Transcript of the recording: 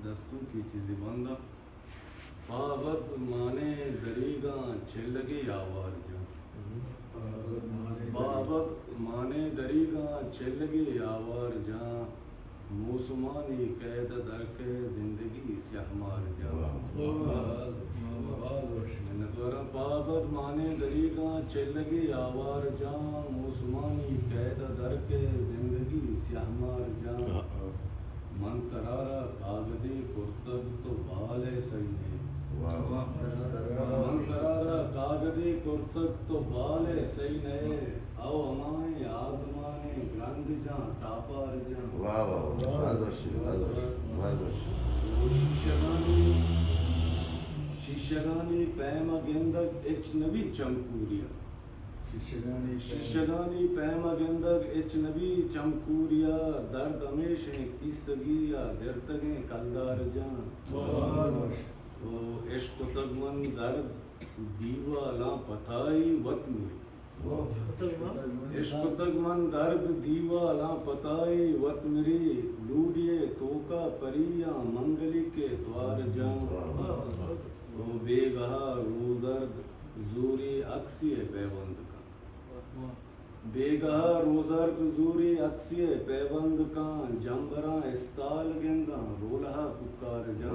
दस्तू की चीज़ें बंदा पावत माने दरीगा छेलगे आवार जा पावत माने दरीगा छेलगे आवार जा मौसमानी कैद दरके जिंदगी स्याहमार जा पावत माने दरीगा छेलगे आवार जा मौसमानी कैद दरके जिंदगी स्याहमार जा मन करारा कागदे कुर्तब तो बाल है सही मन करारा कागदे कुर्तब तो बाल है सही नए आओ हमारे आजमाने ग्रंथ जा टापार जा वाह वाह शिष्यगानी पैमा गेंदक एचनबी चमकूरिया शिष्यगानी पैमा गेंदक एचनबी चमकूरिया दर्द हमेशा किसगी या दर्तगे कलदार जान ओ इश्क तगमन दर्द दीवाला पताई वत मेरी इश्क तगमन दर्द दीवाला पताई वत मेरी लूडिये तोका परिया मंगली के द्वार जान ओ बेगहा रोजर्द जूरी अक्सी पैबंद का बेगहा रोजर्द जूरी अक्सी पैबंद का जंबरा इस्ताल गेंदा रोलहा पुकार जा